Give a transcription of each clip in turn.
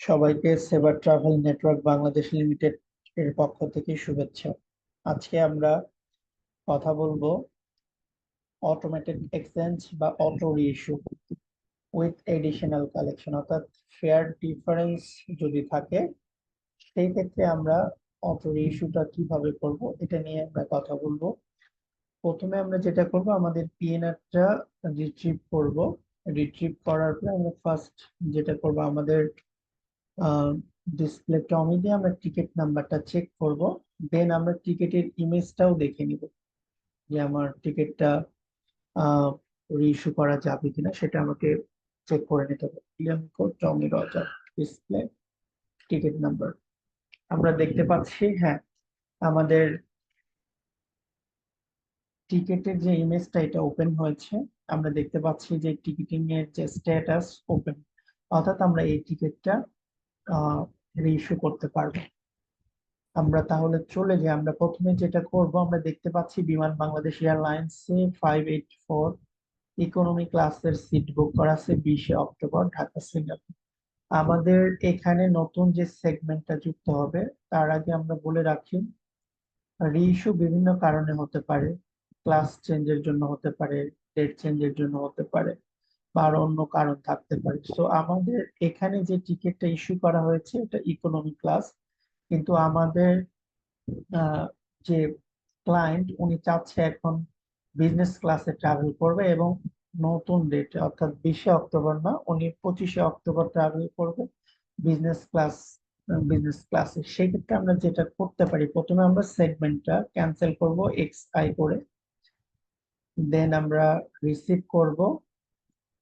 সবাইকে সেবার travel network Bangladesh limited এর পক্ষ থেকে শুভেচ্ছা। আজকে আমরা কথা বলবো অটোমেটেড এক্সচেঞ্জ বা auto reissue with additional collection, অর্থাৎ ফেয়ার ডিফারেন্স যদি থাকে সেই ক্ষেত্রে আমরা অটো রিইস্যুটা কিভাবে করব এটা নিয়ে আমরা কথা বলবো। প্রথমে আমরা যেটা করব, আমাদের পিএনআরটা রিট্রিভ করব। রিট্রিভ করার পর আমরা ফার্স্ট যেটা করব, আমাদের ডিসপ্লে টমি দিয়ে আমরা টিকিট নাম্বারটা চেক করব। দেন আমরা টিকিটের ইমেজটাও দেখে নিব যে আমার টিকিটটা রিইস্যু করা যাবে কিনা, সেটা আমাকে চেক করে নিতে হবে। টমি রজার ডিসপ্লে টিকিট নাম্বার আমরা দেখতে পাচ্ছি। হ্যাঁ, আমাদের টিকিটের যে ইমেজটা এটা ওপেন হয়েছে। আমরা দেখতে পাচ্ছি যে টিকিটিং এর যে স্ট্যাটাস ওপেন, অর্থাৎ আমরা এই টিকিটটা রিইস্যু করতে পারবো। আমরা তাহলে চলে যাই। আমরা প্রথমে যেটা করব, আমরা দেখতে পাচ্ছি বিমান বাংলাদেশ এয়ারলাইন্সে 584 ইকোনমি ক্লাসের সিট বুক করা আছে 20 অক্টোবর ঢাকা সিঙ্গাপুর। আমাদের এখানে নতুন যে সেগমেন্টটা যুক্ত হবে তার আগে আমরা বলে রাখি, রিইস্যু বিভিন্ন কারণে হতে পারে। ক্লাস চেঞ্জের জন্য হতে পারে, ডেট চেঞ্জের জন্য হতে পারে, বা আরো অন্য কারণ থাকতে পারে। তো আমাদের এখানে যে টিকিটটা ইস্যু করা হয়েছে এটা ইকোনমি ক্লাস, কিন্তু আমাদের যে ক্লায়েন্ট উনি চাচ্ছে এখন বিজনেস ক্লাসে ট্রাভেল করবে, এবং নতুন ডেট অর্থাৎ 20 অক্টোবর না, উনি 25 অক্টোবর ট্রাভেল করবে বিজনেস ক্লাসে। সেই ক্ষেত্রে আমরা যেটা করতে পারি, প্রথমে আমরা সেগমেন্টটা ক্যান্সেল করব XI করে, দেন আমরা রিসিভ করব,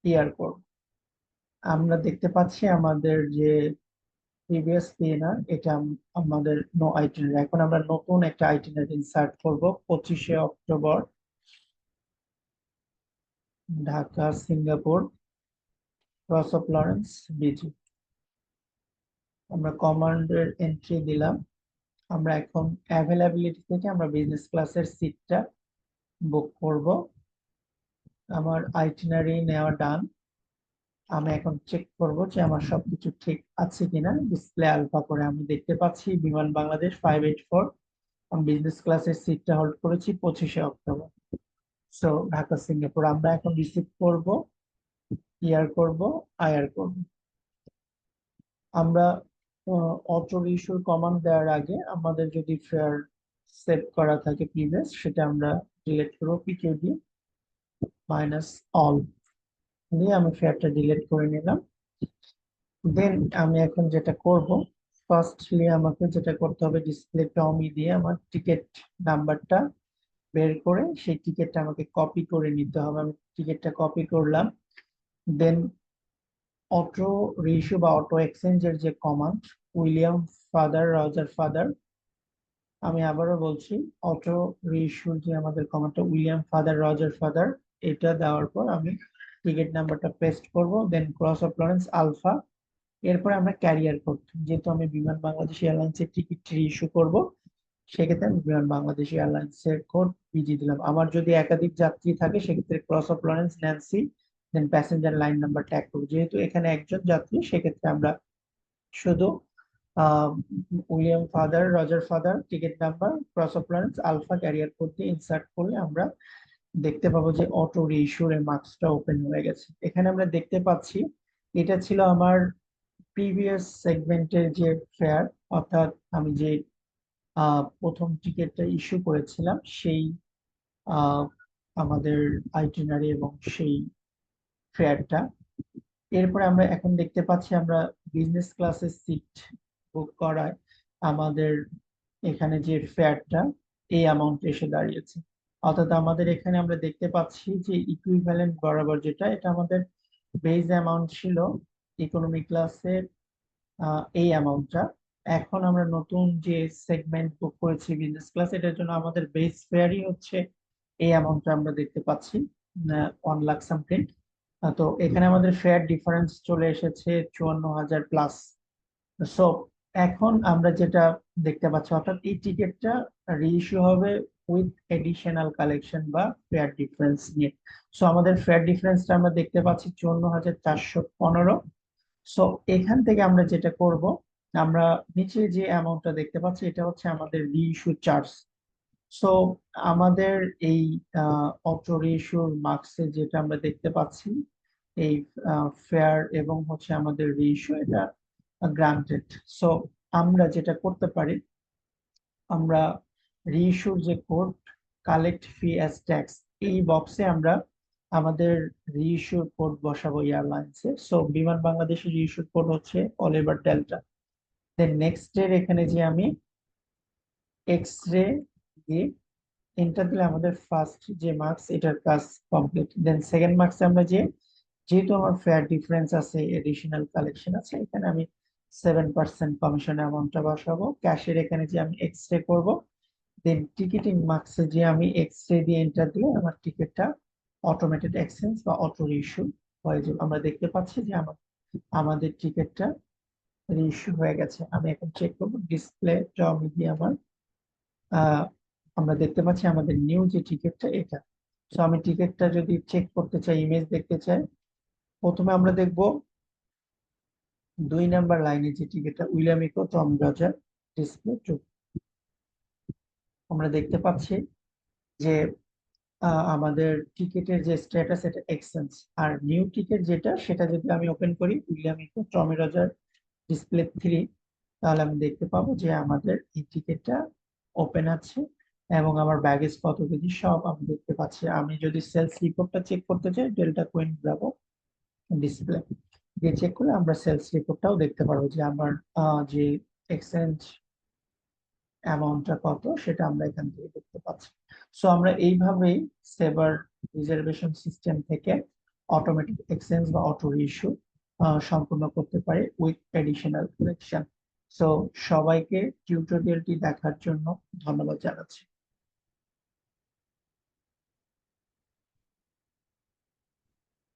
ইয়ার করব। আমরা দেখতে পাচ্ছি আমাদের যে প্রিভিয়াস পিএনআর এটা আমাদের নো আইটিনারি। এখন আমরা নতুন একটা আইটিনারি ইনসার্ট করব। 25 October Dhaka Singapore cross of Lawrence busy. আমরা কমান্ডের এন্ট্রি দিলাম। আমরা এখন অ্যাভেলেবিলিটি থেকে আমরা বিজনেস ক্লাসের সিটটা বুক করব। আমার আইটিনারি নেওয়া ডান। আমি এখন চেক করব যে আমার সবকিছু ঠিক আছে কিনা। ডিসপ্লে আলফা করে আমি দেখতে পাচ্ছি বিমান বাংলাদেশ 584 আমি বিজনেস ক্লাসের সিটটা হোল্ড করেছি 25 অক্টোবর। সো ঢাকা সিঙ্গাপুর আমরা এখন রিসিভ করব, ইয়ার করব, আয়ার করব। আমরা অটো রিইস্যুর কমান্ড দেওয়ার আগে আমাদের যদি ফেয়ার সেভ করা থাকে প্রিভিয়াস, সেটা আমরা ডিলিট করব। পিকিউ দিয়ে মাইনাস অল দিয়ে আমি ফেয়ারটা ডিলিট করে নিলাম। দেন আমি এখন যেটা করব, ফার্স্টলি আমাকে যেটা করতে হবে, ডিসপ্লে টমি দিয়ে আমার টিকিট নাম্বারটা বের করে সেই টিকিটটা আমাকে কপি করে নিতে হবে। আমি টিকিটটা কপি করলাম। দেন অটো রিইস্যু বা অটো এক্সচেঞ্জের যে command, William father Roger father, আমি আবারও বলছি, অটো রিইস্যুর যে আমাদের কমান্ডটা উইলিয়াম ফাদার রজার ফাদার, এটা দেওয়ার পর আমি টিকিট নাম্বারটা পেস্ট করব, then cross of Lawrence alpha. এরপরে আমরা ক্যারিয়ার কোড, যেহেতু আমি বিমান বাংলাদেশ এয়ারলাইন্সের টিকিট রিইস্যু করব সেক্ষেত্রে আমি বিমান বাংলাদেশ এয়ারলাইন্সের কোড বিজি দিলাম। আমার যদি একাধিক যাত্রী থাকে সেক্ষেত্রে cross of Lawrence Nancy, then passenger line number tag করবো। যেহেতু এখানে একজন যাত্রী সেক্ষেত্রে আমরা শুধু ah William father Roger father ticket number cross of Lawrence alpha carrier code দিয়ে ইনসার্ট করলে আমরা দেখতে পাবো যে অটো রিইস্যুর এর মার্কসটা ওপেন হয়ে গেছে। এখানে আমরা দেখতে পাচ্ছি এটা ছিল আমার প্রিভিয়াস সেগমেন্টের যে ফেয়ার, অর্থাৎ আমি যে প্রথম টিকিটটা ইস্যু করেছিলাম সেই আহ, আমাদের আইটিনারি এবং সেই ফেয়ারটা। এরপরে আমরা এখন দেখতে পাচ্ছি আমরা বিজনেস ক্লাসের সিট বুক করায় আমাদের এখানে যে ফেয়ারটা এই অ্যামাউন্ট এসে দাঁড়িয়েছে। অর্থাৎ আমাদের এখানে আমরা দেখতে পাচ্ছি যে ইকুইভ্যালেন্ট বরাবর যেটা, এটা আমাদের বেজ অ্যামাউন্ট ছিল ইকোনমি ক্লাসের এই অ্যামাউন্টটা। এখন আমরা নতুন যে সেগমেন্ট বুক করেছি বিজনেস ক্লাস, এটার জন্য আমাদের বেস ফেয়ারই হচ্ছে এই অ্যামাউন্টটা আমরা দেখতে পাচ্ছি 1 লাখ সামথিং। তো এখানে আমাদের ফেয়ার ডিফারেন্স চলে এসেছে 54,000 প্লাস। সো এখন আমরা যেটা দেখতে পাচ্ছি, অর্থাৎ এই টিকিটটা রিইস্যু হবে উইথ এডিশনাল কালেকশন বা ফেয়ার ডিফারেন্স নিয়ে। সো আমাদের ফেয়ার ডিফারেন্সটা আমরা দেখতে পাচ্ছি 54,415। সো এখান থেকে আমরা যেটা করব, আমরা নিচে যে অ্যামাউন্টটা দেখতে পাচ্ছি এটা হচ্ছে আমাদের রিইস্যু চার্জ। সো আমাদের এই অটো রিইস্যুর মার্কসে যেটা আমরা দেখতে পাচ্ছি, এই ফেয়ার এবং হচ্ছে আমাদের রিইস্যু এটা গ্রান্টেড। সো আমরা যেটা করতে পারি, আমরা রিইস্যুর যে কোড কালেক্ট ফি অ্যাজ ট্যাক্স, এই বক্সে আমরা আমাদের রিইস্যুর কোড বসাবো এয়ারলাইন্সে। সো বিমান বাংলাদেশের রিইস্যুর কোড হচ্ছে অলিভার ডেল্টা। দেন নেক্সট এর এখানে যে আমি এক্স রে দিয়ে এন্টার দিলে আমাদের ফার্স্ট যে মার্কস এটার কাজ কমপ্লিট। দেন সেকেন্ড মার্কসে আমরা যেহেতু আমার ফেয়ার ডিফারেন্স আছে, এডিশনাল কালেকশন আছে, এখানে আমি 7% কমিশন অ্যামাউন্টটা বসাবো। ক্যাশের এখানে যে আমি এক্স রে করবো, দেন টিকিটিং মার্কসে যে আমি এক্স রে দিয়ে এন্টার দিলে আমার টিকিটটা অটোমেটেড এক্সচেঞ্জ বা অটো রিইস্যু হয়ে যাবে। আমরা দেখতে পাচ্ছি যে আমাদের টিকিটটা রিইস্যু হয়ে গেছে। আমি এখন চেক করবো ডিসপ্লে জমা দিয়ে আমার আমরা দেখতে পাচ্ছি আমাদের নিউ যে টিকিটটা এটা। তো আমি টিকিটটা যদি চেক করতে চাই, ইমেজ দেখতে চাই, প্রথমে আমরা দেখব 2 নাম্বার লাইনে যে টিকিটটা William echo Tom Roger display to. আমরা দেখতে পাচ্ছি যে আমাদের টিকিটের যে স্ট্যাটাস এটা এক্সচেঞ্জ। আর নিউ টিকিট যেটা, সেটা যদি আমি ওপেন করি উইলিয়াম ইকো টমি রজার ডিসপ্লে 3, তাহলে আমি দেখতে পাবো যে আমাদের এই টিকিটটা ওপেন আছে এবং আমার ব্যাগেজ কত কেজি সব আমি দেখতে পাচ্ছি। আমি যদি সেলস রিপোর্টটা চেক করতে চাই, ডেল্টা কুইন ব্রাভো ডিসপ্লে দিয়ে চেক করলে আমরা সেলস রিপোর্টটাও দেখতে পারবো যে আমার যে এক্সচেঞ্জ অ্যামাউন্টটা কত সেটা আমরা এখান থেকে দেখতে পাচ্ছি। সো আমরা এইভাবেই সেবার রিজার্ভেশন সিস্টেম থেকে অটোমেটিক এক্সচেঞ্জ বা অটো রিইস্যু সম্পূর্ণ করতে পারি উইথ এডিশনাল কালেকশন। সো সবাইকে টিউটোরিয়ালটি দেখার জন্য ধন্যবাদ জানাচ্ছি।